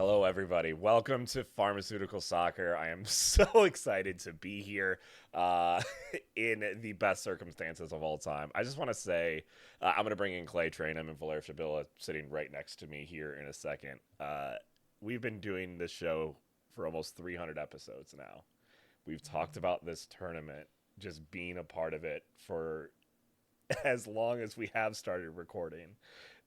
Hello, everybody. Welcome to Pharmaceutical Soccer. I am so excited to be here in the best circumstances of all time. I just want to say I'm going to bring in Clay Trainham and Valer Shabila sitting right next to me here in a second. We've been doing this show for almost 300 episodes now. We've talked about this tournament, just being a part of it for as long as we have started recording.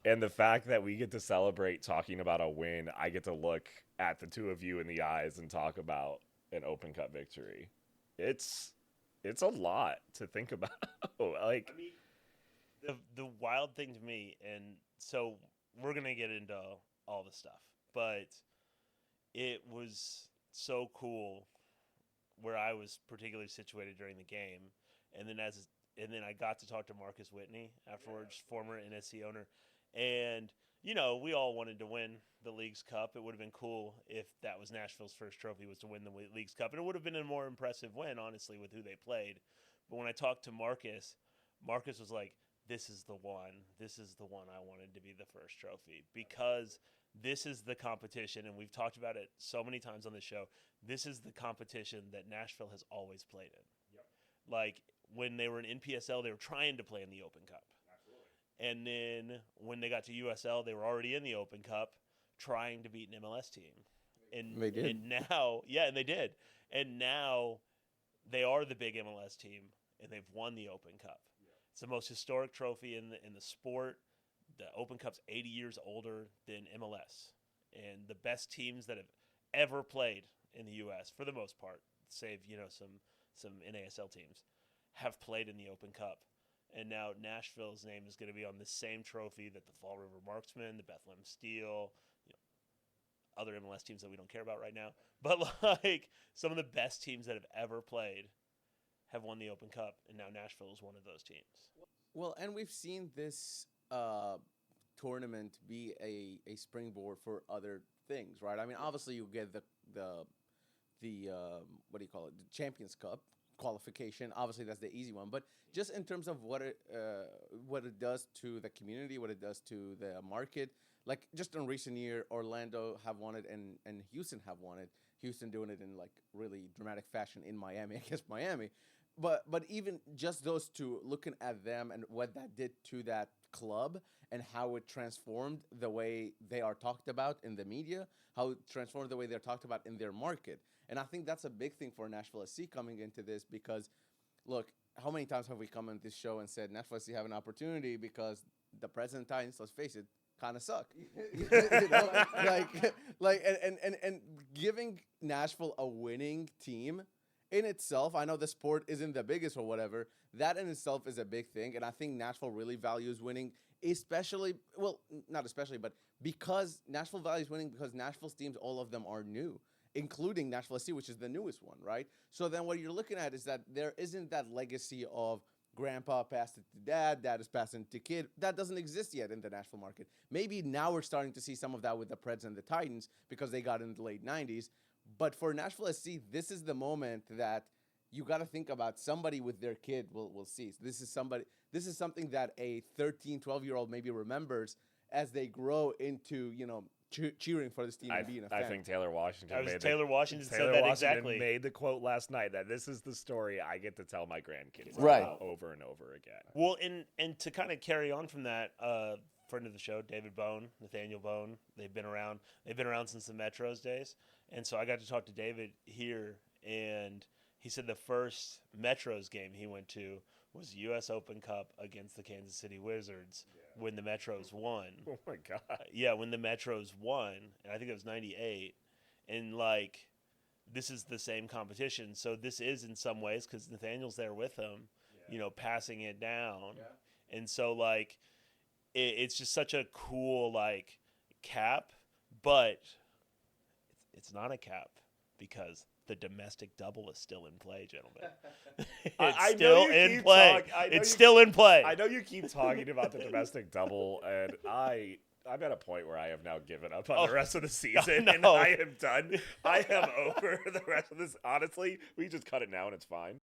And the fact that we get to celebrate talking about a win, I get to look at the two of you in the eyes and talk about an Open Cup victory. It's a lot to think about. I mean, the wild thing to me, and so we're gonna get into all the stuff, but it was so cool where I was particularly situated during the game, and then I got to talk to Marcus Whitney afterwards, former NSC owner. And, we all wanted to win the League's Cup. It would have been cool if that was Nashville's first trophy, was to win the League's Cup. And it would have been a more impressive win, honestly, with who they played. But when I talked to Marcus was like, this is the one. This is the one I wanted to be the first trophy. Because this is the competition, and we've talked about it so many times on the show. This is the competition that Nashville has always played in. Yep. Like, when they were in NPSL, they were trying to play in the Open Cup. And then when they got to USL, they were already in the Open Cup trying to beat an MLS team. And they did. And now, and they did. And now they are the big MLS team, and they've won the Open Cup. Yeah. It's the most historic trophy in the sport. The Open Cup's 80 years older than MLS. And the best teams that have ever played in the U.S., for the most part, save, some NASL teams, have played in the Open Cup. And now Nashville's name is going to be on the same trophy that the Fall River Marksmen, the Bethlehem Steel, other MLS teams that we don't care about right now. But like some of the best teams that have ever played have won the Open Cup, and now Nashville is one of those teams. Well, and we've seen this tournament be a springboard for other things, right? I mean, obviously you get the what do you call it? The Champions Cup qualification. Obviously that's the easy one, but just in terms of what it does to the community, what it does to the market, like just in recent year, Orlando have won it and Houston have won it. Houston doing it in like really dramatic fashion in Miami against Miami, but even just those two, looking at them and what that did to that club and how it transformed the way they are talked about in the media, how it transformed the way they're talked about in their market. And I think that's a big thing for Nashville SC coming into this because, look, how many times have we come on this show and said Nashville SC have an opportunity because the present Titans, let's face it, kind of suck. And giving Nashville a winning team in itself, I know the sport isn't the biggest or whatever, that in itself is a big thing. And I think Nashville really values winning, not especially, but because Nashville values winning because Nashville's teams, all of them are new, including Nashville SC, which is the newest one, right? So then what you're looking at is that there isn't that legacy of grandpa passed it to dad is passing it to kid. That doesn't exist yet in the Nashville market. Maybe now we're starting to see some of that with the Preds and the Titans because they got in the late 90s. But for Nashville SC, this is the moment that you got to think about somebody with their kid will see. This is something that a 13, 12-year-old maybe remembers as they grow into, cheering for this team and being a fan. I think Taylor Washington Made the quote last night that this is the story I get to tell my grandkids about over and over again. Well, and to kind of carry on from that, friend of the show, David Bone, Nathaniel Bone, they've been around since the Metros days. And so I got to talk to David here, and he said the first Metros game he went to was U.S. Open Cup against the Kansas City Wizards when the Metros won. Oh, my God. Yeah, when the Metros won, and I think it was 98. And, this is the same competition. So this is in some ways, because Nathaniel's there with him, passing it down. Yeah. And so, it's just such a cool, cap, but it's not a cap because the domestic double is still in play, gentlemen. It's still in play. I know you keep talking about the domestic double, and I'm at a point where I have now given up on the rest of the season, and I am done. I am over the rest of this. Honestly, we just cut it now, and it's fine.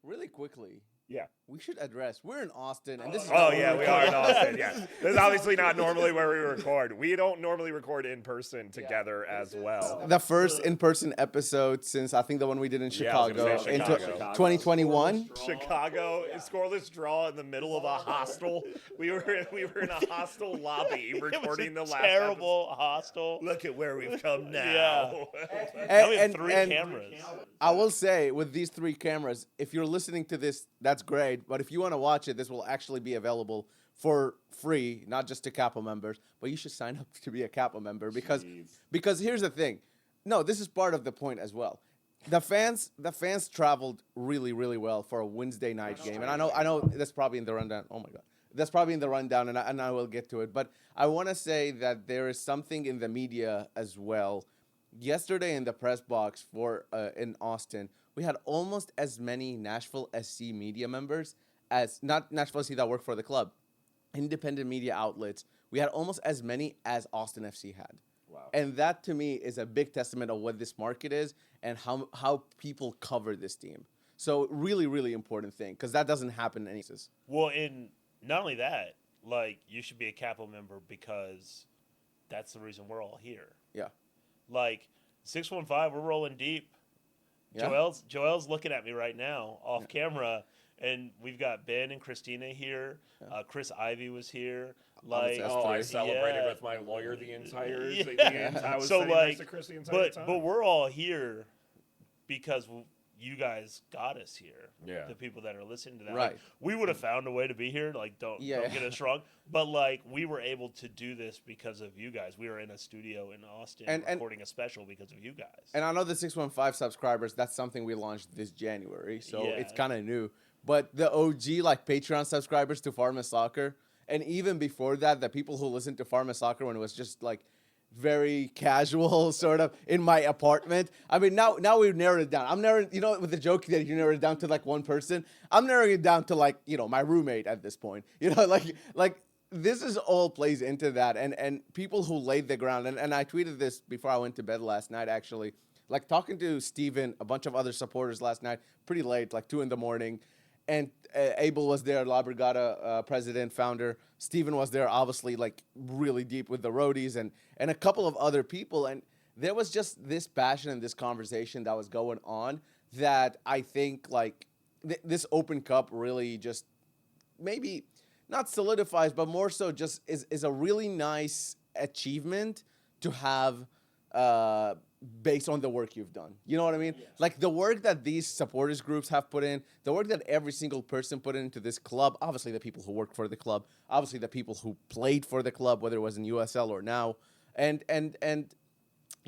Really quickly. Yeah. we should address. We're in Austin, and this is. Oh how yeah, we record. are in Austin. Yeah, this is obviously not normally where we record. We don't normally record in person together as well. The first in-person episode since I think the one we did in Yeah, I was Chicago, gonna say in Chicago. 2021. Chicago, scoreless draw in the middle of a hostel. We were in a hostel lobby recording the last terrible hostel. episode. Look at where we've come now. Yeah. Now we have three cameras. I will say, with these 3 cameras, if you're listening to this, that's great. But if you want to watch it, this will actually be available for free, not just to Kappa members. But you should sign up to be a Kappa member because here's the thing. No, this is part of the point as well. The fans traveled really, really well for a Wednesday night game, and I know that's probably in the rundown. Oh my God, that's probably in the rundown, and I will get to it. But I want to say that there is something in the media as well. Yesterday in the press box for in Austin, we had almost as many Nashville SC media members as not Nashville SC that work for the club, independent media outlets. We had almost as many as Austin FC had. Wow. And that to me is a big testament of what this market is and how people cover this team. So really, really important thing because that doesn't happen in any cases. Well, and not only that, like you should be a Capo member because that's the reason we're all here. Yeah. Like 615, we're rolling deep. Yeah. Joel's looking at me right now off camera, and we've got Ben and Christina here. Yeah. Chris Ivy was here. Like, I celebrated yeah. with my lawyer the entire. Yeah. I was So, sitting like, next to Chris the entire time. But we're all here because you guys got us here. Yeah. The people that are listening to that. Right. Like, we would have found a way to be here. Like, don't get us wrong. But, like, we were able to do this because of you guys. We were in a studio in Austin And recording a special because of you guys. And I know the 615 subscribers, that's something we launched this January, so Yeah. it's kind of new. But the OG, like Patreon subscribers to Pharma Soccer, and even before that, the people who listened to Pharma Soccer when it was just like very casual, sort of in my apartment. I mean, now we've narrowed it down. I'm narrowing, with the joke that you narrowed it down to like one person. I'm narrowing it down to like, my roommate at this point. Like this is all plays into that. And people who laid the ground, and I tweeted this before I went to bed last night, actually. Like talking to Steven, a bunch of other supporters last night, pretty late, like 2 a.m. And Abel was there, La Brigada president, founder. Steven was there, obviously, like really deep with the roadies and a couple of other people. And there was just this passion and this conversation that was going on that I think like this Open Cup really just maybe not solidifies, but more so just is a really nice achievement to have based on the work you've done. You know what I mean? Yes. Like the work that these supporters groups have put in, the work that every single person put into this club, obviously the people who worked for the club, obviously the people who played for the club, whether it was in USL or now, and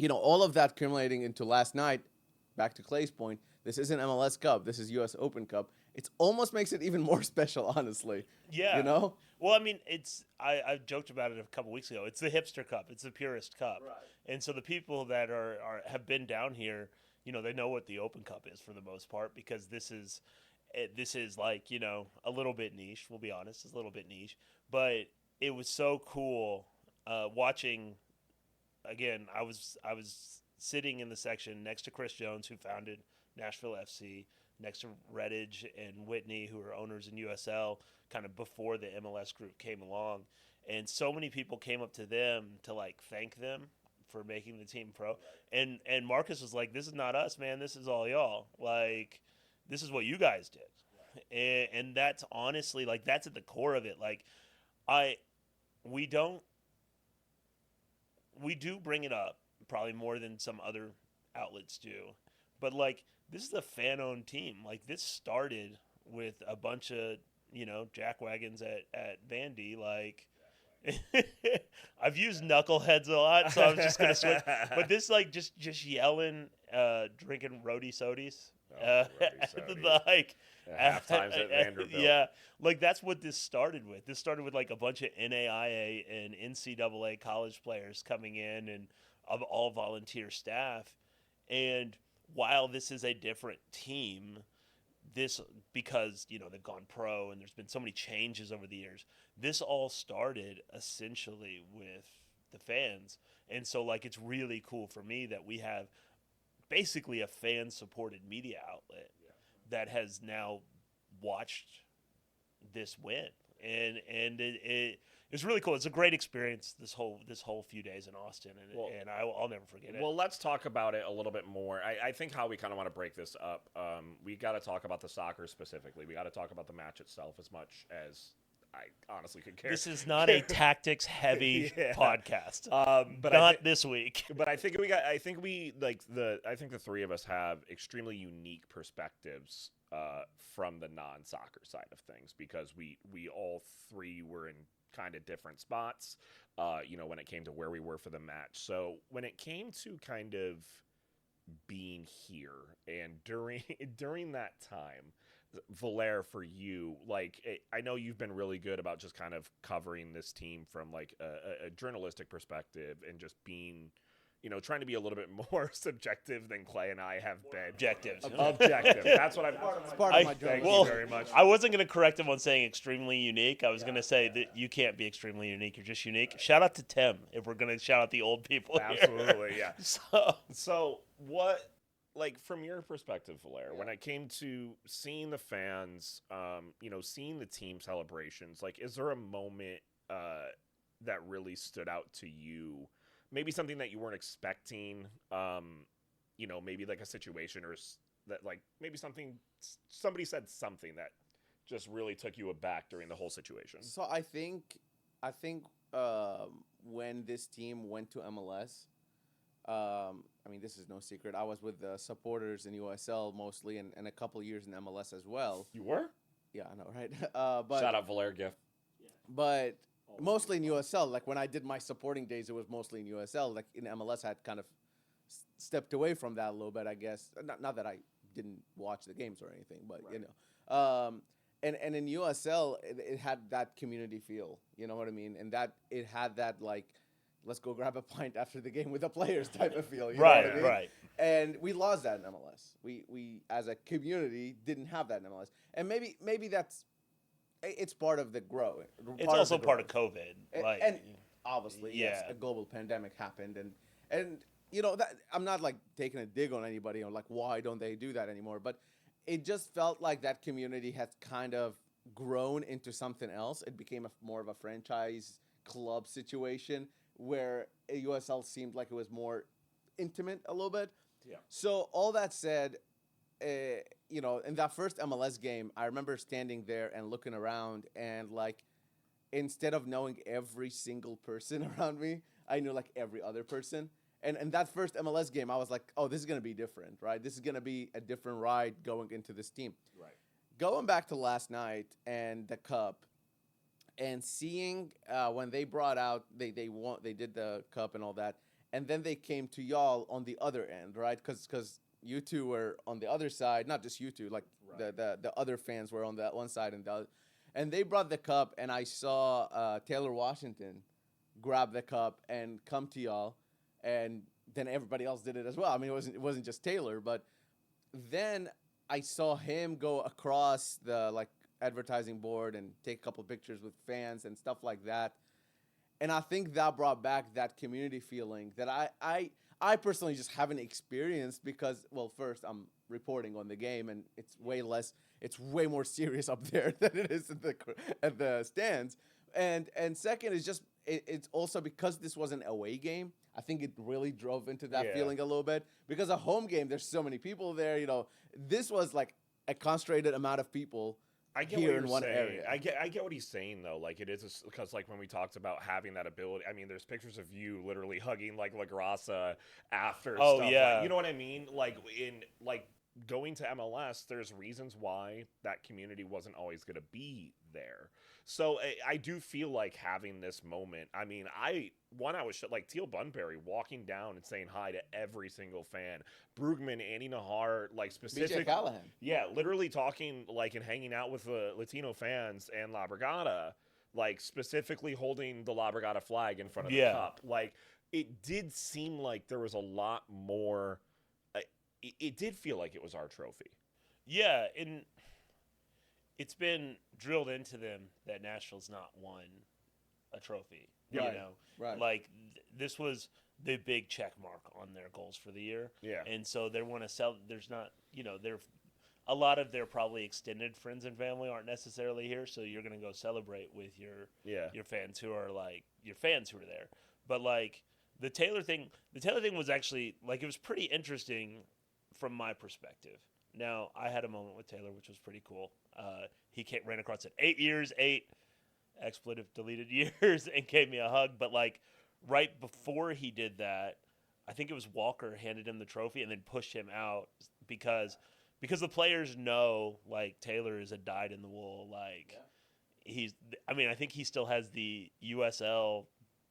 all of that accumulating into last night, back to Clay's point, this isn't MLS Cup, this is US Open Cup. It almost makes it even more special, honestly. Yeah. You know? Well, I mean, I joked about it a couple weeks ago. It's the hipster cup. It's the purist cup. Right. And so the people that have been down here, they know what the Open Cup is for the most part because this is like, a little bit niche. We'll be honest, it's a little bit niche. But it was so cool watching. Again, I was sitting in the section next to Chris Jones, who founded Nashville FC, next to Redditch and Whitney, who are owners in USL, kind of before the MLS group came along. And so many people came up to them to, like, thank them for making the team pro. And Marcus was like, this is not us, man. This is all y'all. Like, this is what you guys did. And that's honestly, like, that's at the core of it. Like, we do bring it up probably more than some other outlets do. But, like, this is a fan-owned team. Like, this started with a bunch of, jackwagons at Vandy. Like, I've used knuckleheads a lot, so I'm just going to switch. But this, like, just yelling, drinking roadie sodies. Like, half times at Vanderbilt. Yeah, like, that's what this started with. This started with, like, a bunch of NAIA and NCAA college players coming in and of all volunteer staff. And while this is a different team, because they've gone pro and there's been so many changes over the years, this all started essentially with the fans. And so, like, it's really cool for me that we have basically a fan supported media outlet that has now watched this win, and it's really cool. It's a great experience this whole few days in Austin, and I'll never forget it. Well, let's talk about it a little bit more. I think how we kind of want to break this up. We got to talk about the soccer specifically. We got to talk about the match itself as much as I honestly could care. This is not a tactics heavy podcast, but not this week. But I think the three of us have extremely unique perspectives from the non-soccer side of things, because we all three were in kind of different spots, when it came to where we were for the match. So when it came to kind of being here and during that time, Valère, for you, I know you've been really good about just kind of covering this team from like a journalistic perspective and just being, trying to be a little bit more subjective than Clay and I have been. Objective. That's what It's part of my job. Thank Well, you very much. I wasn't going to correct him on saying extremely unique. I was going to say that you can't be extremely unique. You're just unique. Shout out to Tim if we're going to shout out the old people here. Absolutely, yeah. So what, from your perspective, Valère, when it came to seeing the fans, seeing the team celebrations, is there a moment that really stood out to you? Maybe something that you weren't expecting, maybe like a situation or that maybe somebody said something that just really took you aback during the whole situation. So I think when this team went to MLS, this is no secret. I was with the supporters in USL mostly, and a couple years in MLS as well. You were? Yeah, I know, right? But shout out Valère gift. But mostly in USL. When I did my supporting days, it was mostly in USL. In MLS, I had kind of stepped away from that a little bit, I guess. Not that I didn't watch the games or anything, but right. And in USL, it had that community feel. You know what I mean? And that it had that let's go grab a pint after the game with the players type of feel. You know what I mean? Right. And we lost that in MLS. We as a community didn't have that in MLS. And maybe that's it's part of the growth. It's also part of COVID. And obviously, yes, yeah. a global pandemic happened, and that I'm not taking a dig on anybody on why don't they do that anymore, but it just felt like that community had kind of grown into something else. It became more of a franchise club situation where a USL seemed like it was more intimate a little bit. Yeah. So all that said, in that first MLS game, I remember standing there and looking around and instead of knowing every single person around me, I knew every other person. And that first MLS game, I was like, oh, this is going to be different, right? This is going to be a different ride going into this team. Right. Going back to last night and the Cup and seeing when they brought out, they did the Cup and all that, and then they came to y'all on the other end, right? Because you two were on the other side, not just you two, right. the other fans were on that one side and the other. And they brought the Cup, and I saw Taylor Washington grab the Cup and come to y'all, and then everybody else did it as well. It wasn't just Taylor, but then I saw him go across the advertising board and take a couple pictures with fans and stuff like that. And I think that brought back that community feeling that I personally just haven't experienced because, well, first I'm reporting on the game and it's way more serious up there than it is at the stands. And second is just it's also because this was an away game. I think it really drove into that feeling a little bit because a home game, there's so many people there. This was a concentrated amount of people. I get here what you're in one saying. area. I get what he's saying though. It is because when we talked about having that ability, there's pictures of you literally hugging La Grasa after. Oh stuff. yeah, you know what I mean? Going to MLS, there's reasons why that community wasn't always going to be there. So I do feel like having this moment. I was Teal Bunbury walking down and saying hi to every single fan. Brugman, Andy Nahar, specific. BJ Callahan. Yeah, literally talking and hanging out with the Latino fans and La Brigada, specifically holding the La Brigada flag in front of the cup. It did seem like there was a lot more. It did feel like it was our trophy. Yeah, and it's been drilled into them that Nashville's not won a trophy. Right. Right. This was the big check mark on their goals for the year. Yeah. And so they want to sell. There's not, they're a lot of their probably extended friends and family aren't necessarily here, so you're gonna go celebrate with your fans who are like your fans who are there. But like the Taylor thing was actually like it was pretty interesting from my perspective. Now I had a moment with Taylor, which was pretty cool. He ran across it 8 years, 8 deleted years, and gave me a hug. But like right before he did that, I think it was Walker handed him the trophy and then pushed him out because the players know like Taylor is a dyed in the wool like I think he still has the USL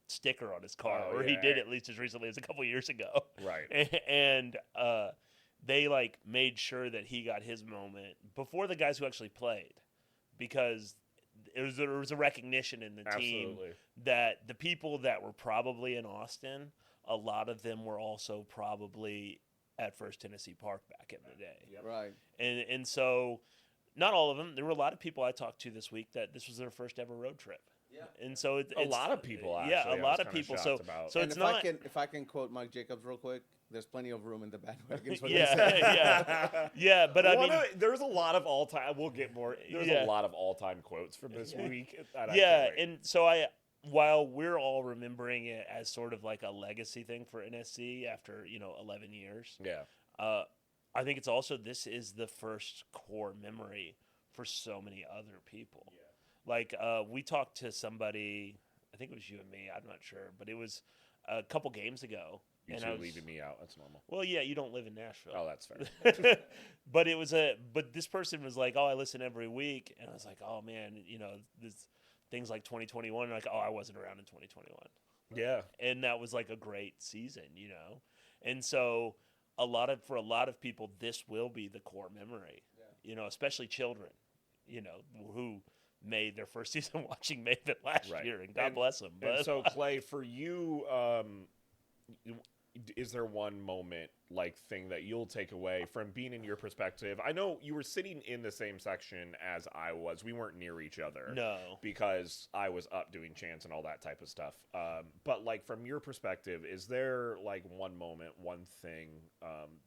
sticker on his car, or he did at least as recently as a couple years ago. Right. And they like made sure that he got his moment before the guys who actually played, because there was a recognition in the team that the people that were probably in Austin, a lot of them were also probably at First Tennessee Park back in the day. Yep. Right. And so not all of them. There were a lot of people I talked to this week that this was their first ever road trip. Yeah. And so it's a lot of people actually. Yeah, a lot of people. So and it's not if I can quote Mike Jacobs real quick, there's plenty of room in the bandwagons. Yeah, but I mean, there's a lot of all-time. We'll get more. There's a lot of all-time quotes from this week. And so while we're all remembering it as sort of like a legacy thing for NSC after 11 years. Yeah. I think it's also this is the first core memory for so many other people. Yeah. Like we talked to somebody, I think it was you and me. I'm not sure, but it was a couple games ago. You two leaving me out. That's normal. Well, yeah, you don't live in Nashville. Oh, that's fair. But this person was like, "Oh, I listen every week," and I was like, "Oh man, this things like 2021." And like, "Oh, I wasn't around in 2021." Yeah, and that was like a great season, And so for a lot of people, this will be the core memory. Yeah. Especially children, who made their first season watching Maven last year, and God bless them. And so, Clay, for you, is there one moment, thing that you'll take away from being in your perspective? I know you were sitting in the same section as I was. We weren't near each other. No. Because I was up doing chants and all that type of stuff. But, from your perspective, is there, one moment, one thing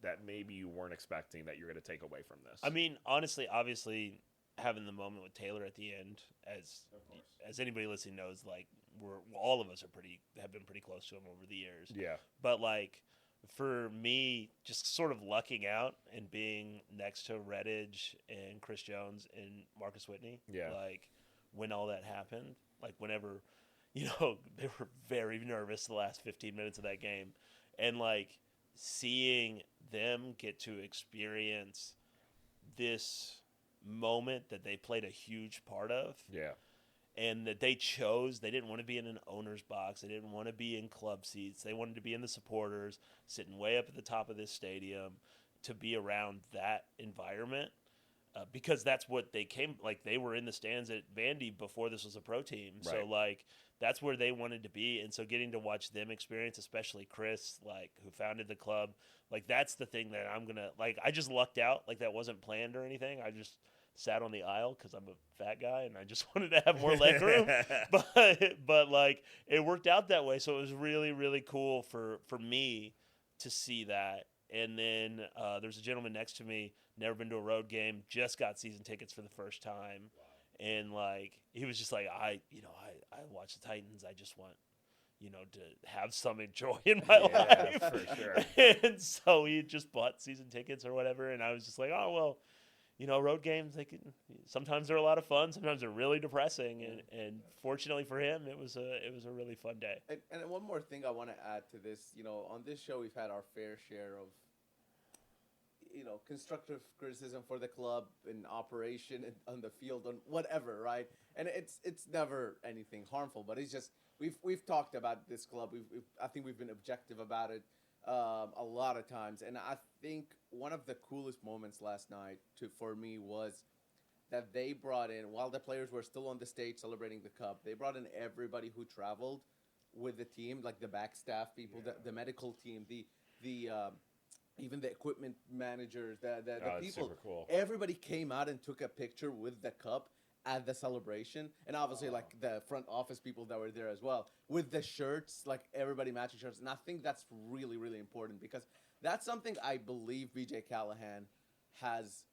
that maybe you weren't expecting that you're going to take away from this? I mean, honestly, obviously, having the moment with Taylor at the end, as anybody listening knows, all of us have been pretty close to him over the years. Yeah. But for me, just sort of lucking out and being next to Redditch and Chris Jones and Marcus Whitney. Yeah. When all that happened, whenever, they were very nervous the last 15 minutes of that game, and seeing them get to experience this moment that they played a huge part of. Yeah. And that they didn't want to be in an owner's box. They didn't want to be in club seats. They wanted to be in the supporters, sitting way up at the top of this stadium, to be around that environment. Because that's what they they were in the stands at Vandy before this was a pro team. Right. So, that's where they wanted to be. And so getting to watch them experience, especially Chris, who founded the club, that's the thing that I'm going to, I just lucked out. That wasn't planned or anything. I just sat on the aisle because I'm a fat guy and I just wanted to have more leg room. but it worked out that way. So it was really, really cool for me to see that. And then there's a gentleman next to me, never been to a road game, just got season tickets for the first time. Wow. And he was just like, I watch the Titans. I just want, to have some joy in my life. For sure. And so he just bought season tickets or whatever. And I was just like, oh, well, road games, sometimes they're a lot of fun. Sometimes they're really depressing. And fortunately for him, it was a really fun day. And one more thing I want to add to this, on this show, we've had our fair share of, constructive criticism for the club in operation and on the field, on whatever, right? And it's never anything harmful, but it's just, we've talked about this club. I think we've been objective about it a lot of times. And I think one of the coolest moments last night for me was that they brought in, while the players were still on the stage celebrating the cup, they brought in everybody who traveled with the team, the back staff people, the medical team, the even the equipment managers, the people. Super cool. Everybody came out and took a picture with the cup at the celebration, and obviously the front office people that were there as well with the shirts, everybody matching shirts. And I think that's really, really important because that's something I believe BJ Callahan has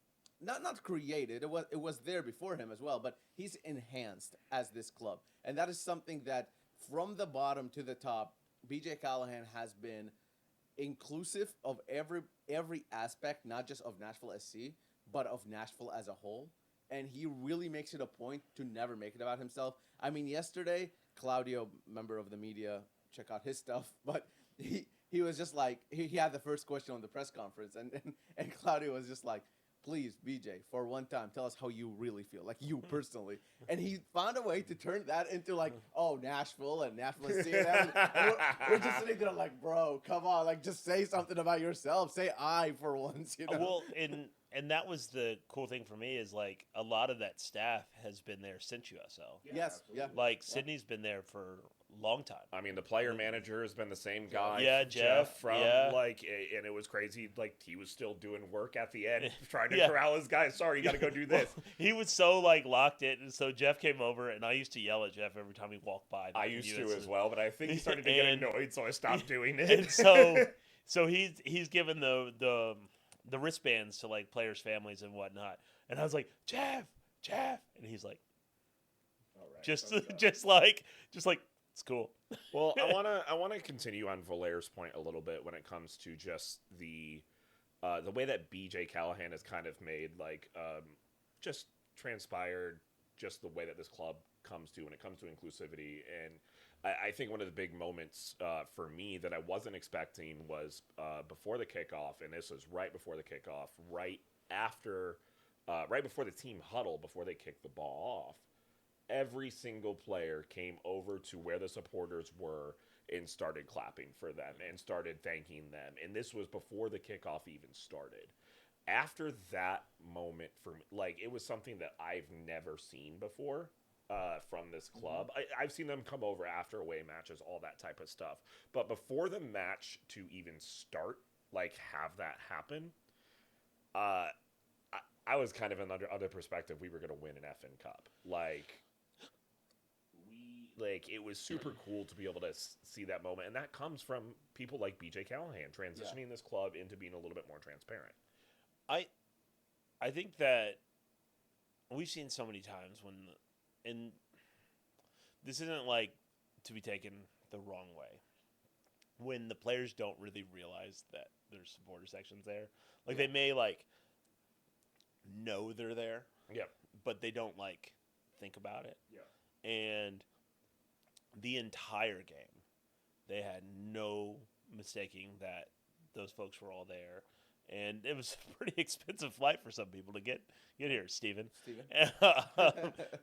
not created. It was there before him as well, but he's enhanced as this club, and that is something that from the bottom to the top, BJ Callahan has been inclusive of every aspect, not just of Nashville SC, but of Nashville as a whole. And he really makes it a point to never make it about himself. I mean, yesterday, Claudio, member of the media, check out his stuff, but he was just like, he had the first question on the press conference, and Claudio was just like, please, BJ, for one time, tell us how you really feel, like you personally. And he found a way to turn that into like, oh, Nashville and Nashville and CNN. And we're just sitting there like, bro, come on, like just say something about yourself. Say I for once, you know. Well, and that was the cool thing for me is like a lot of that staff has been there since USL. Yes, yeah. Like Sydney's been there for a long time. I mean, the player manager has been the same guy. Yeah, Jeff, from yeah. like, and it was crazy. Like he was still doing work at the end, trying to corral his guys. Sorry, you got to go do this. Well, he was so like locked in, and so Jeff came over, and I used to yell at Jeff every time he walked by. I used to as well, but I think he started to get annoyed, so I stopped doing it. And so he's given the wristbands to like players' families and whatnot, and I was like, Jeff, and he's like, All right, just like it's cool. Well, I wanna continue on Valaire's point a little bit when it comes to just the way that BJ Callahan has kind of made like just transpired just the way that this club comes to when it comes to inclusivity. And I think one of the big moments for me that I wasn't expecting was before the kickoff, and this was right before the kickoff, right before the team huddle, before they kicked the ball off. Every single player came over to where the supporters were and started clapping for them and started thanking them. And this was before the kickoff even started. After that moment, for me, like, it was something that I've never seen before from this club. I've seen them come over after away matches, all that type of stuff. But before the match to even start, like, have that happen, I was kind of in under perspective. We were going to win an FN Cup. Like, it was super cool to be able to see that moment. And that comes from people like BJ Callahan transitioning this club into being a little bit more transparent. I think that we've seen so many times and this isn't like to be taken the wrong way, when the players don't really realize that there's supporter sections there. Like, they may, like, know they're there. Yep. But they don't, like, think about it. Yeah. And the entire game, they had no mistaking that those folks were all there. And it was a pretty expensive flight for some people to get here, Steven.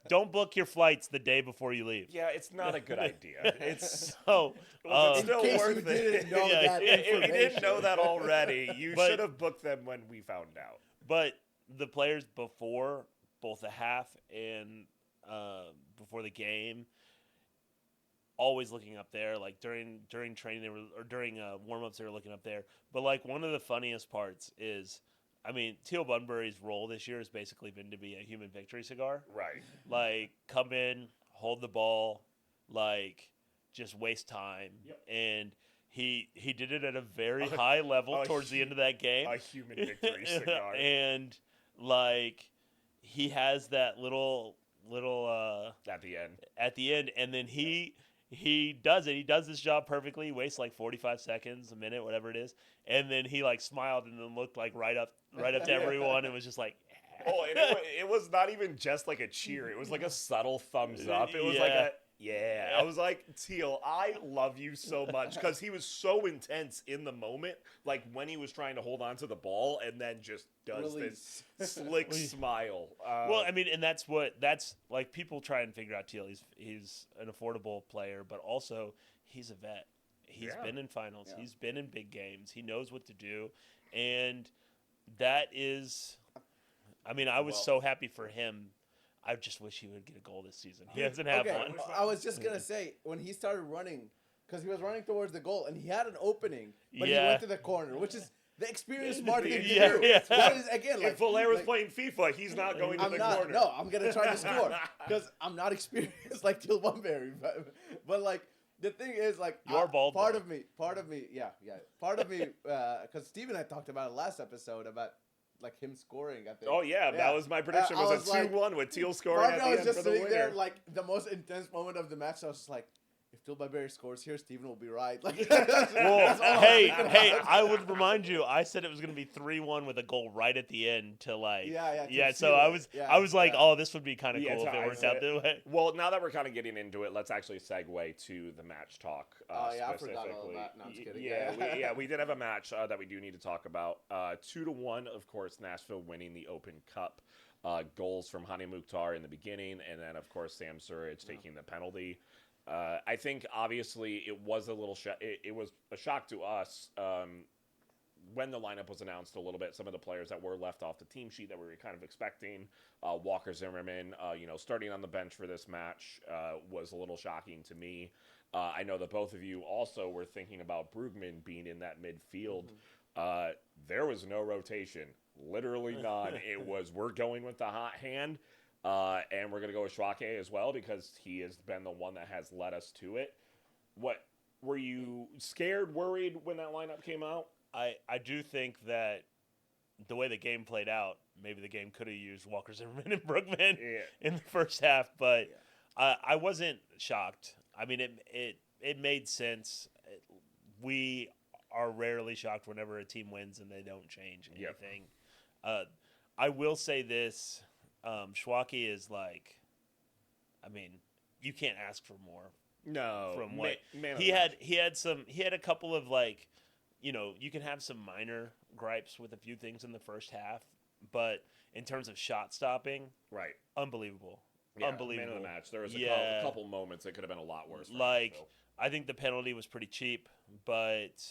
Don't book your flights the day before you leave. Yeah, it's not a good idea. It's so it's still in case worth you it. didn't know that If you didn't information. know that already, you should have booked them when we found out. But the players before both the half and before the game, always looking up there. Like during training, during warm-ups, they were looking up there. But like, one of the funniest parts is, I mean, Teal Bunbury's role this year has basically been to be a human victory cigar. Right. Like, come in, hold the ball, like, just waste time. Yep. And he did it at a very high level towards the end of that game. A human victory cigar. And like, he has that little at the end, and then he does it. He does this job perfectly. He wastes like 45 seconds, a minute, whatever it is, and then he like smiled and then looked like right up to everyone and was just like, oh, and it was not even just like a cheer. It was like a subtle thumbs up. It was like a yeah. I was like, Teal, I love you so much, because he was so intense in the moment, like when he was trying to hold on to the ball, and then just does this slick smile. Well, I mean, and that's like, people try and figure out Teal. He's an affordable player, but also he's a vet. He's been in finals. Yeah. He's been in big games. He knows what to do, and that is, I mean, I was so happy for him. I just wish he would get a goal this season. He doesn't have one. I was just going to say, when he started running, because he was running towards the goal, and he had an opening, but he went to the corner, which is the experienced smart thing to do. Yeah. That is, again, like, if Valaire was playing FIFA, he's not going to the corner. No, I'm going to try to score, because I'm not experienced like Teal Bunbury. But like, the thing is, like, your ball. Part of me, because Steve and I talked about it last episode, about like him scoring. I think. Oh yeah, that was my prediction. I Was a like, 2-1 with Teal scoring at Barbara the was end just for the sitting there, winner. like the most intense moment of the match. I was just like, if Phil Barberry scores here, Steven will be right. Like, that's Well, all I was hey, thinking about. I would remind you. I said it was going to be 3-1 with a goal right at the end to like. to So seal I it. was, Yeah, I was like, yeah. oh, this would be kind of Yeah, cool if to it ice worked out it. that way. Well, now that we're kind of getting into it, let's actually segue to the match talk. Oh, yeah, I specifically. forgot all that. No, I'm just kidding. We did have a match that we do need to talk about. 2-1, of course, Nashville winning the Open Cup. Goals from Hani Mukhtar in the beginning, and then of course Sam Surridge taking the penalty. I think obviously it was a little it was a shock to us when the lineup was announced a little bit. Some of the players that were left off the team sheet that we were kind of expecting, Walker Zimmerman, starting on the bench for this match was a little shocking to me. I know that both of you also were thinking about Brugman being in that midfield. There was no rotation, literally none. It was we're going with the hot hand. And we're going to go with Schwake as well because he has been the one that has led us to it. What were you scared, worried when that lineup came out? I do think that the way the game played out, maybe the game could have used Walker Zimmerman and Brugman in the first half, but I wasn't shocked. I mean, it made sense. We are rarely shocked whenever a team wins and they don't change anything. I will say this. Schwake is like, I mean, you can't ask for more. No, From what man he had a couple of like, you can have some minor gripes with a few things in the first half, but in terms of shot stopping, right, unbelievable, yeah, unbelievable. Man of the match. There was a couple moments that could have been a lot worse. I think the penalty was pretty cheap, but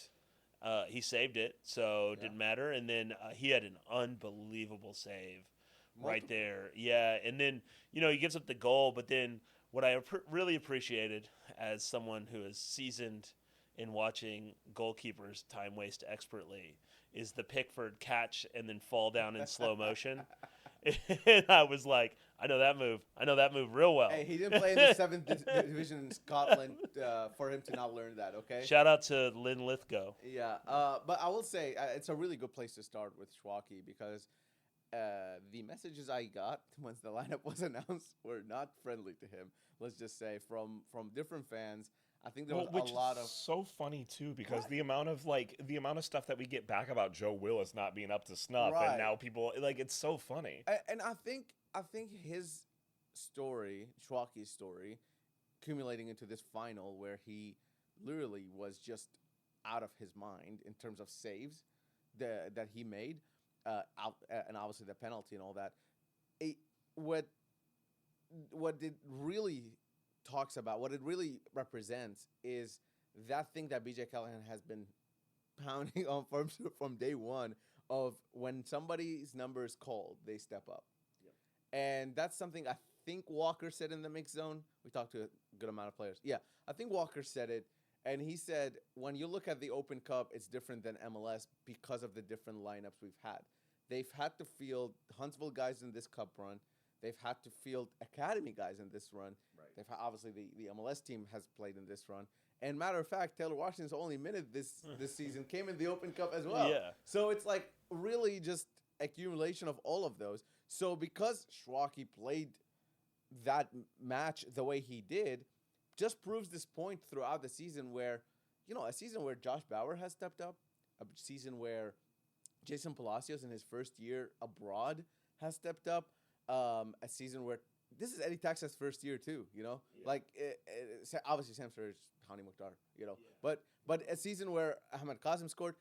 he saved it, so it didn't matter. And then he had an unbelievable save. Right there, yeah, and then he gives up the goal. But then what I really appreciated as someone who is seasoned in watching goalkeepers time waste expertly is the Pickford catch and then fall down in slow motion. And I was like, I know that move real well. Hey, he didn't play in the 7th division in Scotland for him to not learn that. Okay. Shout out to Lynn Lithgow. Yeah, but I will say it's a really good place to start with Schwake because. The messages I got once the lineup was announced were not friendly to him. Let's just say from different fans. I think there was a lot of so funny too because the amount of stuff that we get back about Joe Willis not being up to snuff, and now people it's so funny. And I think his story, Schwake's story, accumulating into this final where he literally was just out of his mind in terms of saves that he made. And obviously the penalty and all that. What it really talks about, what it really represents, is that thing that BJ Callahan has been pounding on from day one of when somebody's number is called, they step up. Yep. And that's something I think Walker said in the mix zone. We talked to a good amount of players. Yeah, I think Walker said it. And he said, when you look at the Open Cup, it's different than MLS because of the different lineups we've had. They've had to field Huntsville guys in this Cup run. They've had to field Academy guys in this run. Right. They've obviously the MLS team has played in this run. And matter of fact, Taylor Washington's only minute this season came in the Open Cup as well. Yeah. So it's like really just accumulation of all of those. So because Schwake played that match the way he did, just proves this point throughout the season where, a season where Josh Bauer has stepped up, a season where Jason Palacios in his first year abroad has stepped up, a season where this is Eddie Taxa's first year too, obviously Sam Surridge, Hani Mukhtar, but a season where Ahmed Kazim scored.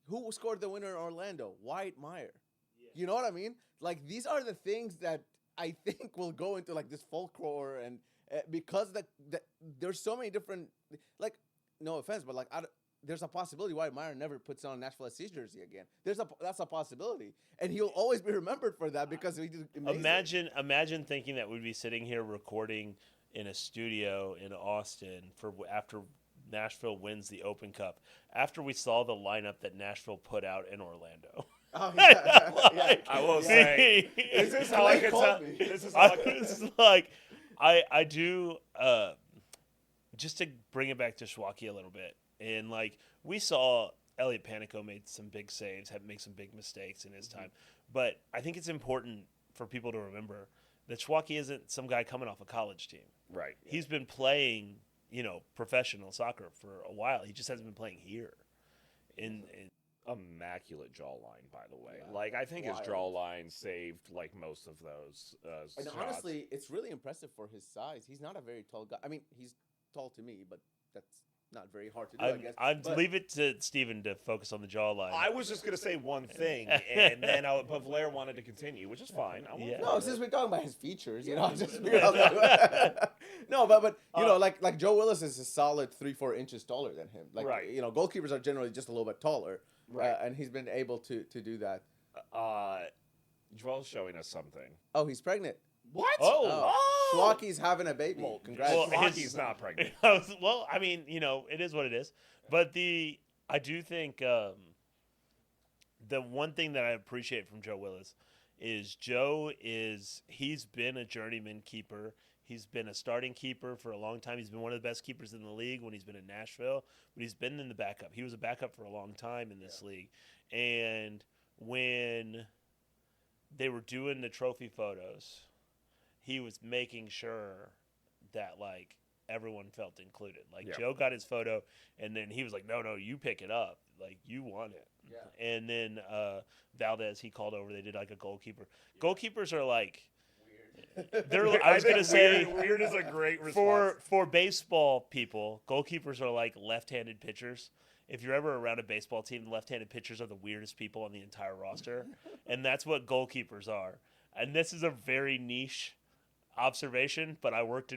Who scored the winner in Orlando? Wyatt Meyer. Yeah. You know what I mean? Like these are the things that I think will go into like this folklore and because there's so many different, like, no offense, but like there's a possibility Wyatt Meyer never puts on a Nashville SC jersey again. That's a possibility, and he'll always be remembered for that because he did amazing. Imagine thinking that we'd be sitting here recording in a studio in Austin after Nashville wins the Open Cup, after we saw the lineup that Nashville put out in Orlando. Oh, yeah. I will say, this is how I could tell. This is how I do, just to bring it back to Schwake a little bit. And, like, we saw Elliot Panico made some big saves, had made some big mistakes in his time. But I think it's important for people to remember that Schwalke isn't some guy coming off a college team. Right. He's been playing, professional soccer for a while. He just hasn't been playing here. In Immaculate jawline, by the way. Yeah. Like, I think his Wild. jawline saved like most of those. And shots. honestly, it's really impressive for his size. He's not a very tall guy. I mean, he's tall to me, but that's not very hard to do, I guess. I'd But- leave it to Steven to focus on the jawline. I was just gonna say one thing, and then but Blair wanted to continue, which is fine. Yeah. No, since we're talking about his features, Yeah. just no, but like Joe Willis is a solid 3-4 inches taller than him. Like Right. Goalkeepers are generally just a little bit taller, Right. and he's been able to do that. Joel's showing us something. Oh, he's pregnant. What? Oh, Schwalke's having a baby. Well, Congrats. well, Schwalke's not pregnant. Well, I mean, it is what it is. But I do think the one thing that I appreciate from Joe Willis is he's been a journeyman keeper. He's been a starting keeper for a long time. He's been one of the best keepers in the league when he's been in Nashville, but he's been in the backup. He was a backup for a long time in this league. And when they were doing the trophy photos, he was making sure that like everyone felt included. Like Joe got his photo, and then he was like, "No, you pick it up. Like you want it." Yeah. And then Valdez, he called over. They did like a goalkeeper. Goalkeepers are like they're. I was gonna say weird is a great response. for baseball people, goalkeepers are like left-handed pitchers. If you're ever around a baseball team, left-handed pitchers are the weirdest people on the entire roster, and that's what goalkeepers are. And this is a very niche observation, but I worked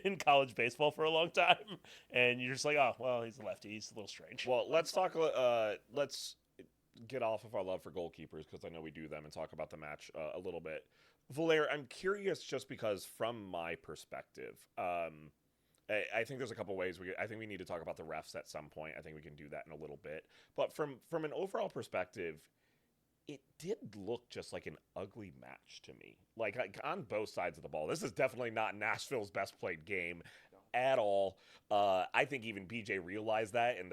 in college baseball for a long time, and you're just like, oh, well, he's a lefty. He's a little strange. Well, let's talk. Let's get off of our love for goalkeepers because I know we do them and talk about the match a little bit. Valer, I'm curious just because from my perspective, I think there's a couple ways I think we need to talk about the refs at some point. I think we can do that in a little bit. But from an overall perspective, it did look just like an ugly match to me. Like on both sides of the ball. This is definitely not Nashville's best played game at all. I think even BJ realized that in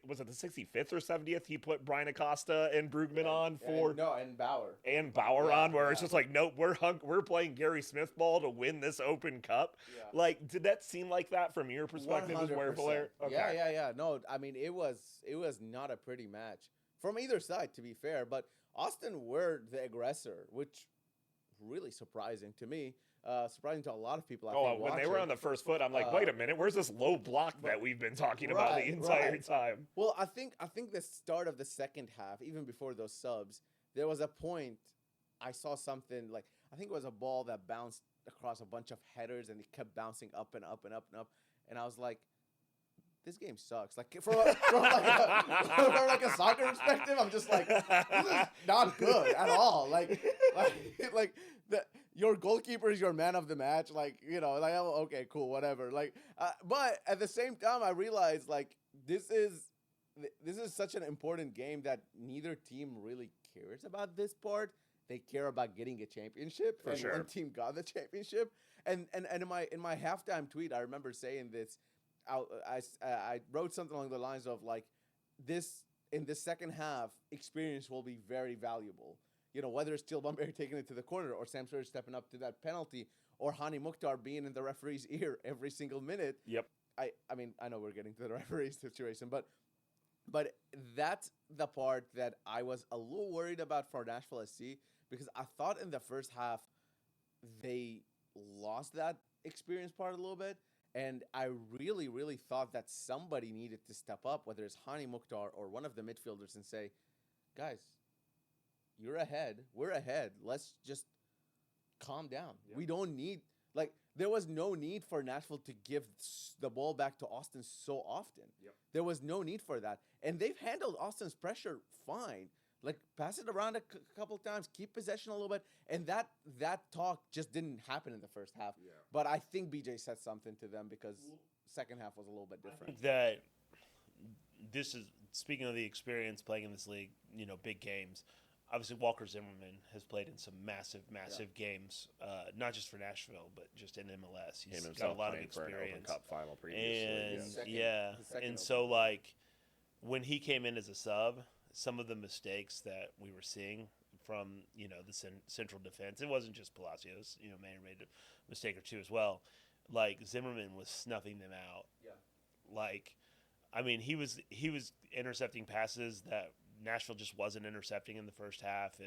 was it the 65th or 70th he put Brian Acosta and Brugman on for and Bauer. And Bauer on where it's just like, no, we're playing Gary Smith ball to win this Open Cup. Yeah. Like, did that seem like that from your perspective as where 100%. Okay. Yeah. No, I mean it was not a pretty match from either side, to be fair. But Austin were the aggressor, which really surprising to me. Surprising to a lot of people. I think, when they were on the first foot, I'm like, wait a minute, where's this low block that we've been talking about the entire time? Well, I think the start of the second half, even before those subs, there was a point I saw something like I think it was a ball that bounced across a bunch of headers and it kept bouncing up and up and up and up, and I was like, this game sucks. Like from like a soccer perspective, I'm just like, this is not good at all. Like your goalkeeper is your man of the match. Like okay, cool, whatever. Like, but at the same time, I realized like this is such an important game that neither team really cares about this part. They care about getting a championship. For sure. One team got the championship. And in my halftime tweet, I remember saying this. I wrote something along the lines of like, this in the second half, experience will be very valuable. Whether it's Teal Bunbury taking it to the corner or Sam Sawyer stepping up to that penalty or Hani Mukhtar being in the referee's ear every single minute. Yep. I mean, I know we're getting to the referee situation, but that's the part that I was a little worried about for Nashville SC because I thought in the first half they lost that experience part a little bit. And I really, really thought that somebody needed to step up, whether it's Hani Mukhtar or one of the midfielders, and say, guys, you're ahead. We're ahead. Let's just calm down. Yeah. We don't need there was no need for Nashville to give the ball back to Austin so often. Yep. There was no need for that. And they've handled Austin's pressure fine. Like, pass it around a couple times, keep possession a little bit. And that talk just didn't happen in the first half. Yeah. But I think BJ said something to them because second half was a little bit different. I think that this is, speaking of the experience playing in this league, big games, obviously Walker Zimmerman has played in some massive games, not just for Nashville, but just in MLS. He's got a lot of experience. For an Open Cup final previously. And and so like when he came in as a sub, some of the mistakes that we were seeing from the central defense, it wasn't just Palacios. Mayer made a mistake or two as well. Like Zimmerman was snuffing them out. Yeah. Like, I mean, he was intercepting passes that Nashville just wasn't intercepting in the first half,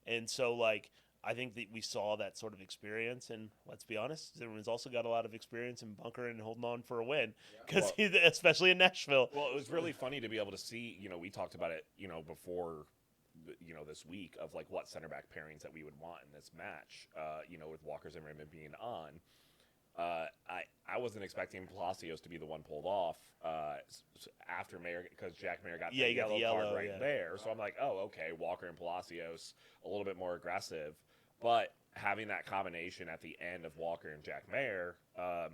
and so like I think that we saw that sort of experience, and let's be honest, Zimmerman's also got a lot of experience in bunkering and holding on for a win, because especially in Nashville. Well, it was really funny to be able to see. We talked about it, before, this week of like what center back pairings that we would want in this match. With Walker Zimmerman being on. I wasn't expecting Palacios to be the one pulled off after Mayer, because Jack Mayer got the yellow card right there. So I'm like, oh, okay, Walker and Palacios a little bit more aggressive. But having that combination at the end of Walker and Jack Mayer, I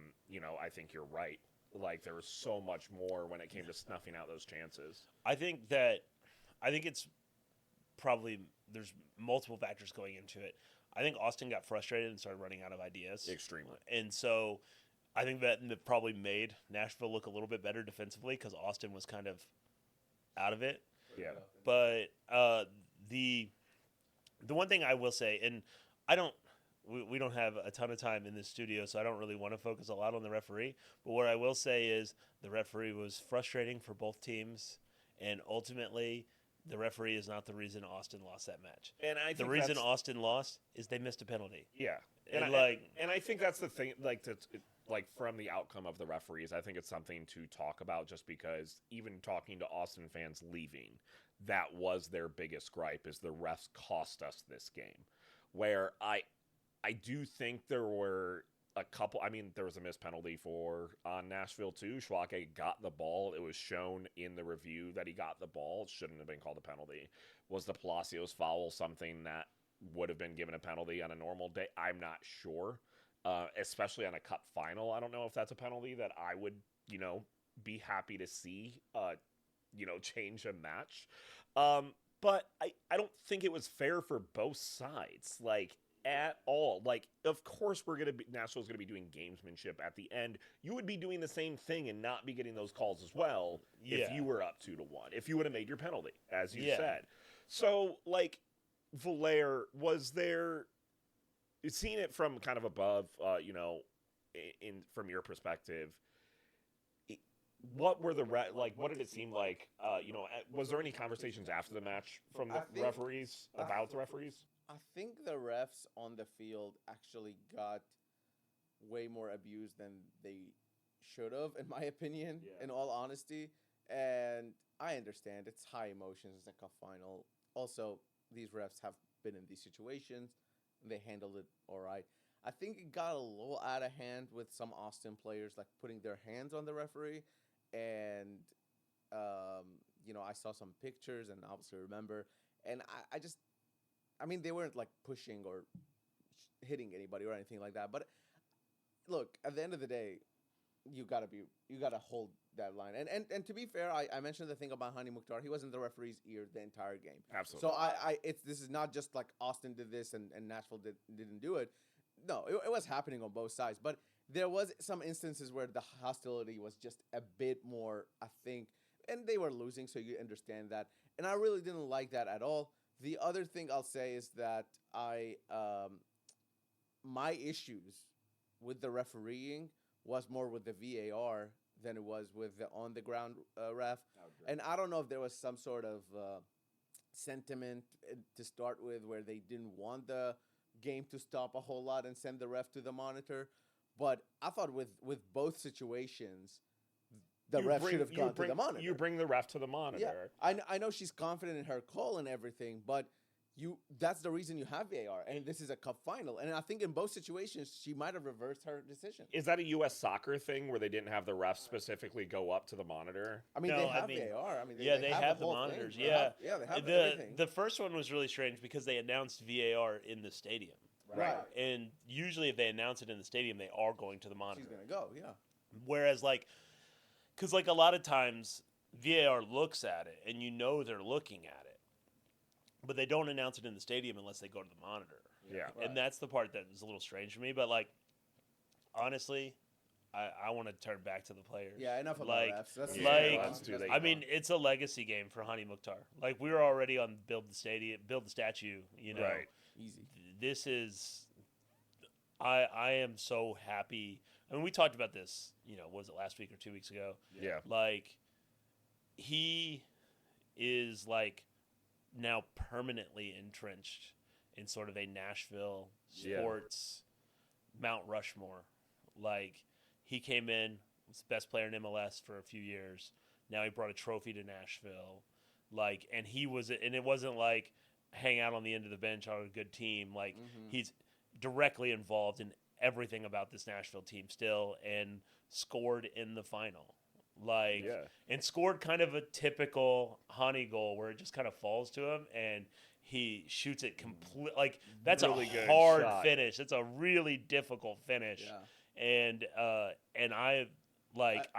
think you're right. Like, there was so much more when it came to snuffing out those chances. I think it's probably there's multiple factors going into it. I think Austin got frustrated and started running out of ideas. Extremely. And so I think that probably made Nashville look a little bit better defensively, because Austin was kind of out of it. Yeah. But the one thing I will say, and we don't have a ton of time in this studio, so I don't really want to focus a lot on the referee. But what I will say is the referee was frustrating for both teams, and ultimately the referee is not the reason Austin lost that match. And I think the reason Austin lost is they missed a penalty. Yeah. And I think that's the thing, like from the outcome of the referees, I think it's something to talk about, just because even talking to Austin fans leaving, that was their biggest gripe, is the refs cost us this game. Where I do think there were a couple. I mean, there was a missed penalty on Nashville too. Schwake got the ball. It was shown in the review that he got the ball. It shouldn't have been called a penalty. Was the Palacios foul something that would have been given a penalty on a normal day? I'm not sure. Especially on a cup final, I don't know if that's a penalty that I would, be happy to see, change a match. But I don't think it was fair for both sides. Like, at all. Like, of course Nashville's gonna be doing gamesmanship at the end. You would be doing the same thing and not be getting those calls as well if you were up 2-1. If you would have made your penalty, as you said. So, like, Valaire, was there, seeing it from kind of above, from your perspective, what were what did it seem like? Was there any conversations after the match from the referees about the referees? I think the refs on the field actually got way more abused than they should have, in my opinion, in all honesty. And I understand it's high emotions, it's a cup final. Also, these refs have been in these situations, and they handled it all right. I think it got a little out of hand with some Austin players, like putting their hands on the referee. And, I saw some pictures and obviously remember. And I mean, they weren't like pushing or hitting anybody or anything like that. But look, at the end of the day, you gotta hold that line. And to be fair, I mentioned the thing about Hani Mukhtar. He was in the referee's ear the entire game. Absolutely. So this is not just like Austin did this and Nashville didn't do it. No, it was happening on both sides. But there was some instances where the hostility was just a bit more, I think, and they were losing, so you understand that. And I really didn't like that at all. The other thing I'll say is that my issues with the refereeing was more with the VAR than it was with the on-the-ground ref. And I don't know if there was some sort of sentiment to start with where they didn't want the game to stop a whole lot and send the ref to the monitor. But I thought with both situations, the ref should have gone to the monitor. You bring the ref to the monitor. Yeah. I know she's confident in her call and everything, but that's the reason you have VAR. And this is a cup final. And I think in both situations, she might have reversed her decision. Is that a U.S. soccer thing where they didn't have the refs specifically go up to the monitor? I mean, they have VAR. I mean, they have the monitors. Thing. They have everything. The first one was really strange because they announced VAR in the stadium. Right. And usually if they announce it in the stadium, they are going to the monitor. She's going to go, yeah. Whereas, because a lot of times VAR looks at it and they're looking at it, but they don't announce it in the stadium unless they go to the monitor. Yeah. And that's the part that is a little strange for me. But, honestly, I want to turn back to the players. Yeah, enough about like, refs. That's let's do that. I mean, it's a legacy game for Hani Mukhtar. Like, we were already on build the statue. You know, Right. Easy. This is. I am so happy. I mean, we talked about this. You know, was it last week or 2 weeks ago? Yeah. Like, he is like now permanently entrenched in sort of a Nashville sports Mount Rushmore. Like, he came in, was the best player in MLS for a few years. Now he brought a trophy to Nashville. Like, and it wasn't like hang out on the end of the bench on a good team. Like, he's directly involved in everything about this Nashville team still, and scored in the final. Like, and scored kind of a typical Hani goal where it just kind of falls to him and he shoots it complete. Like, that's Really a good hard shot. finish. It's a really difficult finish. Yeah. And I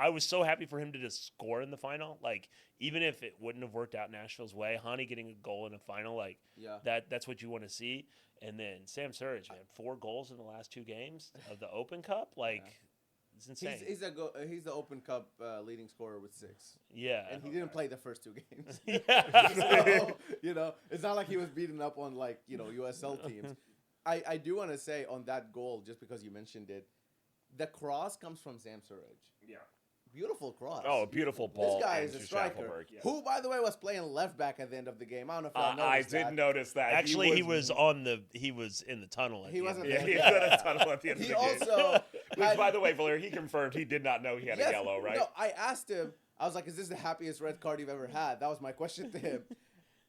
was so happy for him to just score in the final. Like, even if it wouldn't have worked out Nashville's way, Hani getting a goal in a final, like, that's what you want to see. And then Sam Surridge, man, 4 goals in the last 2 games of the Open Cup, like, it's insane. He's the Open Cup leading scorer with 6. Yeah, And he didn't play the first 2 games. yeah. So, you know, it's not like he was beating up on, like, you know, USL teams. I do want to say on that goal, just because you mentioned it, the cross comes from Sam Surridge. Yeah. Beautiful cross. Oh, a beautiful ball. This guy is a into striker. Schaffelberg. Who, by the way, was playing left back at the end of the game. I don't know if y'all I noticed did that. notice that. Actually, he was in the tunnel. He wasn't Yeah, there. he was in a tunnel at the end of He the game. also Which, had- by the way, Valer, he confirmed he did not know he had a yellow, right? No, I asked him. I was like, "Is this the happiest red card you've ever had?" That was my question to him.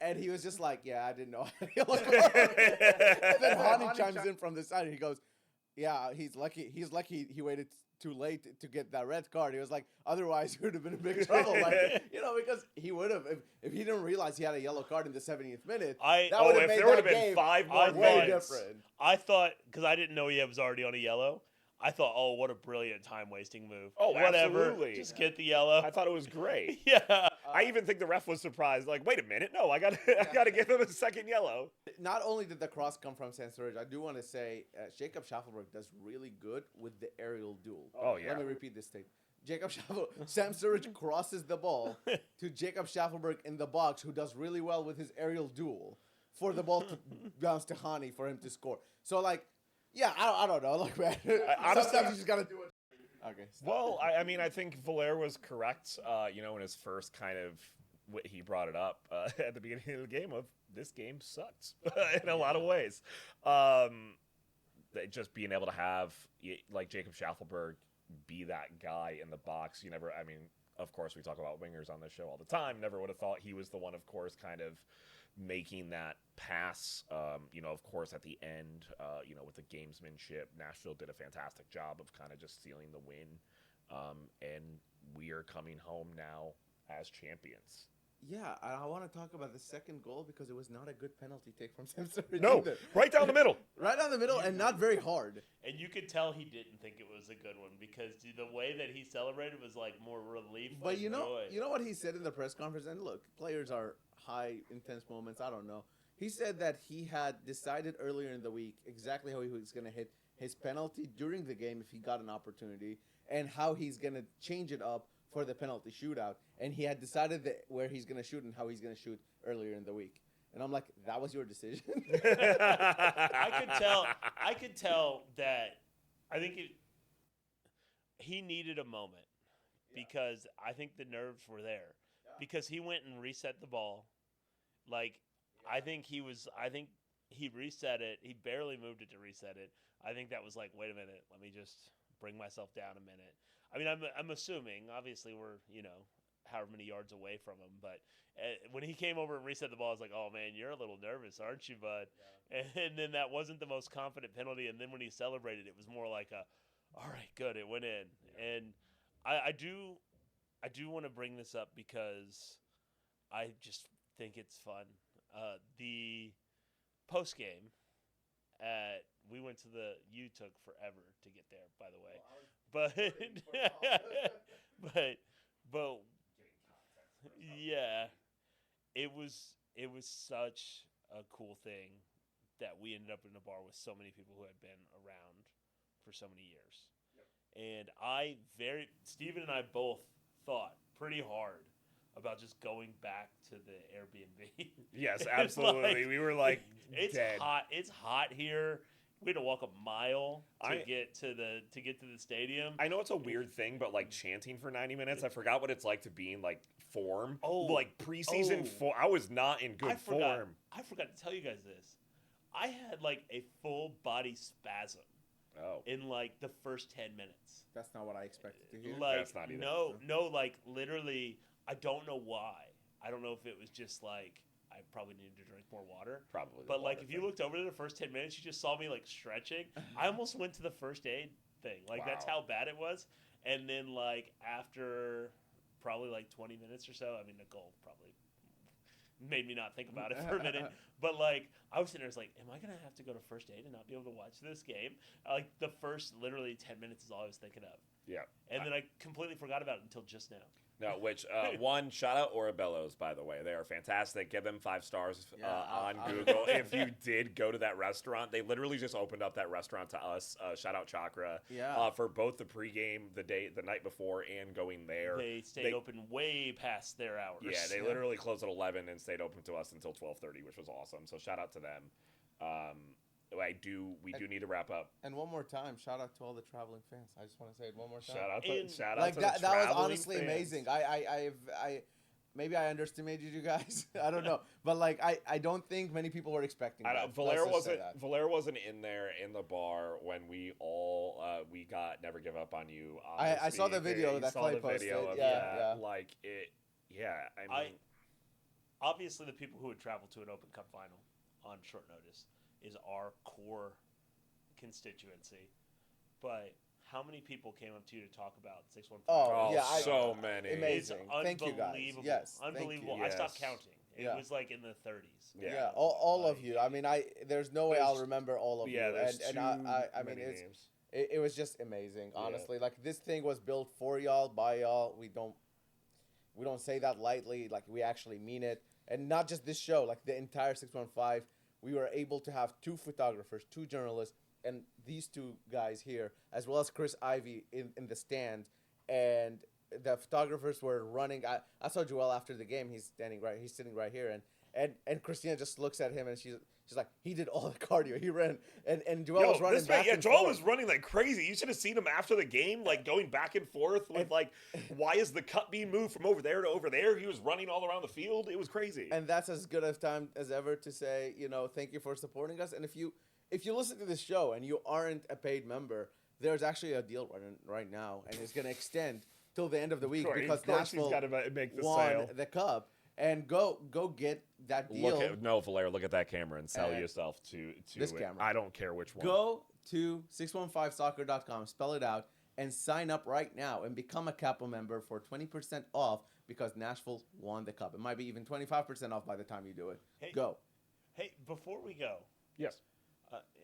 And he was just like, "Yeah, I didn't know." I had a yellow card. And then Hani chimes in from the side and he goes, "Yeah, he's lucky. He's lucky he waited too late to get that red card." He was like, "Otherwise, he would have been in big trouble." Like, you know, because he would have if he didn't realize he had a yellow card in the 70th minute. I that would have if made there would that have been game 5 more way points. different. I thought, because I didn't know he was already on a yellow, I thought, oh, what a brilliant time-wasting move. Oh, whatever. absolutely. Just get the yellow. I thought it was great. Yeah. I even think the ref was surprised. Like, wait a minute, no, I got to give him a second yellow. Not only did the cross come from Sam Surridge, I do want to say Jacob Schaffelberg does really good with the aerial duel. Oh, yeah. Let me repeat this thing. Sam Surridge crosses the ball to Jacob Schaffelberg in the box, who does really well with his aerial duel, for the ball to bounce to Hani for him to score. So, like, yeah, I don't know. Like, man, honestly- sometimes you just got to do it. Okay. stop. Well, I mean, I think Valer was correct, you know, in his first kind of, he brought it up at the beginning of the game of, this game sucks in a lot of ways. Just being able to have, like, Jacob Schaffelberg be that guy in the box, I mean, of course, we talk about wingers on this show all the time. Never would have thought he was the one, of course, kind of making that pass, you know, of course, at the end, you know, with the gamesmanship. Nashville did a fantastic job of kind of just sealing the win, and we are coming home now as champions. Yeah, I want to talk about the second goal because it was not a good penalty take from Sam Surridge. No, either. right down the middle. Right down the middle and not very hard. And you could tell he didn't think it was a good one because the way that he celebrated was like more relief. But like you know joy. what he said in the press conference? And look, players are high, intense moments. I don't know. He said that he had decided earlier in the week exactly how he was going to hit his penalty during the game if he got an opportunity, and how he's going to change it up for the penalty shootout. And he had decided where he's going to shoot and how he's going to shoot earlier in the week. And I'm like, that was your decision? I could tell that I think he needed a moment because I think the nerves were there because he went and reset the ball. Like, I think he reset it. He barely moved it to reset it. I think that was like, wait a minute, let me just bring myself down a minute. I mean, I'm assuming, obviously we're, you know, however many yards away from him, but when he came over and reset the ball, I was like, oh man, you're a little nervous, aren't you, bud? Yeah. And then that wasn't the most confident penalty, and then when he celebrated, it was more like all right, good, it went in. Yeah. And I do want to bring this up because I just think it's fun. The post game we went to you took forever to get there, by the way. But yeah, it was such a cool thing that we ended up in a bar with so many people who had been around for so many years. Yep. And Steven and I both thought pretty hard about just going back to the Airbnb. Yes, It's absolutely. like- We were like, it's dead. hot. It's hot here. We had to walk a mile to I- get to the stadium. I know it's a weird thing, but like chanting for 90 minutes, I forgot what it's like to be in like form. Oh. Like preseason Oh. form. I was not in good I forgot. form. I forgot to tell you guys this. I had like a full body spasm Oh. in like the first 10 minutes. That's not what I expected to hear. Like That's not either. no, like literally, I don't know why. I don't know if it was just like I probably needed to drink more water. Probably. the But like, water if you thing. looked over to the first 10 minutes, you just saw me like stretching. I almost went to the first aid thing. Like that's Wow. how bad it was. And then like after probably like 20 minutes or so, I mean Nicole probably made me not think about it for a minute. But like I was sitting there, I was like, am I gonna have to go to first aid and not be able to watch this game? Like the first literally 10 minutes is all I was thinking of. Yeah. And then I completely forgot about it until just now. No, which one shout out Orabello's, by the way. They are fantastic. Give them 5 stars Yeah, on I'll- Google. If you did go to that restaurant, they literally just opened up that restaurant to us. Shout out Chakra. Yeah. For both the pregame, the night before, and going there. They stayed open way past their hours. Yeah, they literally closed at 11 and stayed open to us until 12:30, which was awesome. So shout out to them. We do need to wrap up. And one more time, shout out to all the traveling fans. I just want to say it one more time. Shout out And- to Like the that was traveling honestly fans. amazing. I maybe I underestimated you guys. I don't know, but like I don't think many people were expecting that. Valera Let's just say that. wasn't in there in the bar when we all we got Never Give Up on You. I saw the speaker. video You that saw Clay the video posted. of Yeah, that. yeah. Like it. Yeah, I mean, Obviously, the people who would travel to an Open Cup final on short notice is our core constituency. But how many people came up to you to talk about 615? Oh, oh, yeah, so many. amazing. It's Thank you, guys. unbelievable. Yes, thank you. Unbelievable. I stopped Yes. counting. It Yeah. was like in the 30s. Yeah, all of Like, you. I mean, there's no way I'll remember all of Yeah, you. there's And too I mean, many names. it was just amazing. Yeah. Honestly, like this thing was built for y'all, by y'all. We don't say that lightly. Like we actually mean it. And not just this show, like the entire 615, we were able to have 2 photographers, 2 journalists, and these 2 guys here, as well as Chris Ivy in the stand. And the photographers were running. I saw Joel after the game. He's sitting right here, and Christina just looks at him and she's like, he did all the cardio. He ran, and Joel was running back and Joel forth. was running like crazy. You should have seen him after the game, like going back and forth with like, why is the cup being moved from over there to over there? He was running all around the field. It was crazy. And that's as good a time as ever to say, thank you for supporting us. And if you listen to this show and you aren't a paid member, there's actually a deal running right now, and it's going to extend till the end of the week because of course he's Nashville got to make the won sale. the cup. And go get that deal. Valera, look at that camera and sell yourself to this it. camera. I don't care which one. Go to 615soccer.com, spell it out, and sign up right now and become a Capo member for 20% off because Nashville won the cup. It might be even 25% off by the time you do it. Hey. Go. Hey, before we go, Yes.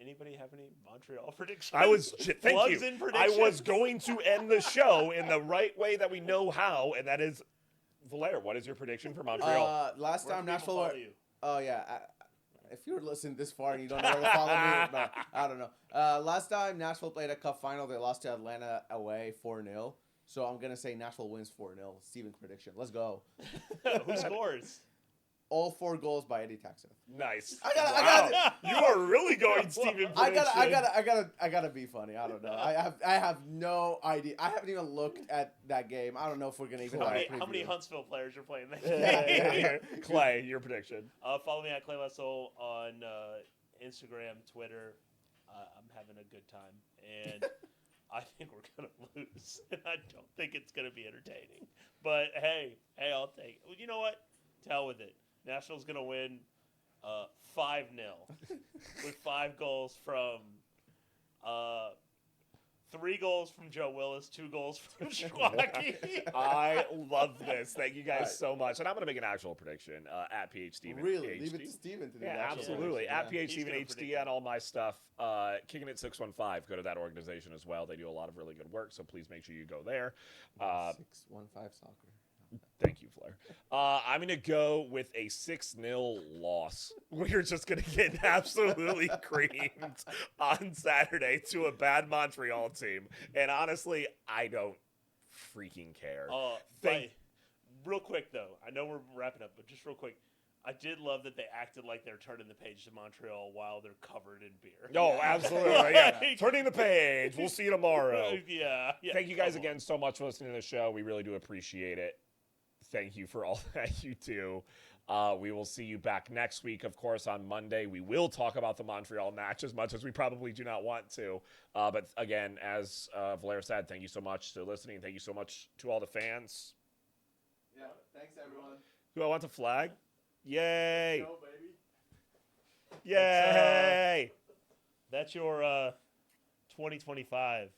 anybody have any Montreal predictions? Thank Plugs you. in I predictions? was going to end the show in the right way that we know how, and that is, Valera, what is your prediction for Montreal? Last Where time can people Nashville. follow you? Oh yeah. If you're listening this far and you don't know where to follow me, but I don't know. Last time Nashville played a cup final, they lost to Atlanta away 4-0. So I'm gonna say Nashville wins 4-0. Steven's prediction. Let's go. Who scores? All 4 goals by Eddie Taxon. Nice. I got it. You are really going Steven I prediction. gotta be funny. I don't know. I have no idea. I haven't even looked at that game. I don't know if we're gonna even. How have a many preview. Huntsville players are playing that Yeah, game? yeah. Clay, your prediction. Follow me at Clay Wessel on Instagram, Twitter. I'm having a good time, and I think we're gonna lose. And I don't think it's gonna be entertaining. But hey, I'll take it. Well, you know what? To hell with it. Nationals gonna win 5-0 with 5 goals from 3 goals from Joe Willis, 2 goals from Schwacke. I love this. Thank you guys Right. so much. And I'm going to make an actual prediction at PH Steven. Really, HD. leave it to Steven to do Yeah, that. absolutely. Yeah. At PH He's Steven gonna HD predict on it. all my stuff. Kicking It 615. Go to that organization as well. They do a lot of really good work, so please make sure you go there. 615 soccer. Thank you, Flair. I'm going to go with a 6-0 loss. We're just going to get absolutely creamed on Saturday to a bad Montreal team. And honestly, I don't freaking care. Real quick, though, I know we're wrapping up, but just real quick, I did love that they acted like they're turning the page to Montreal while they're covered in beer. Oh, absolutely. Yeah. Turning the page. We'll see you tomorrow. Yeah. Thank you guys again so much for listening to the show. We really do appreciate it. Thank you for all that you do. We will see you back next week, of course, on Monday. We will talk about the Montreal match as much as we probably do not want to. But again, as Blair said, thank you so much to listening. Thank you so much to all the fans. Yeah, thanks, everyone. Do I want the flag? Yay! Go, baby. Yay! That's your 2025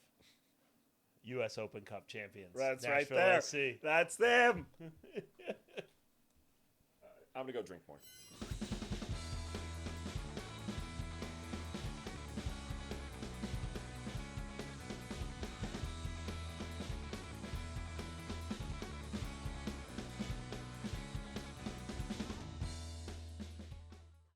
U.S. Open Cup champions. That's Nashville right there. SC. That's them. I'm going to go drink more.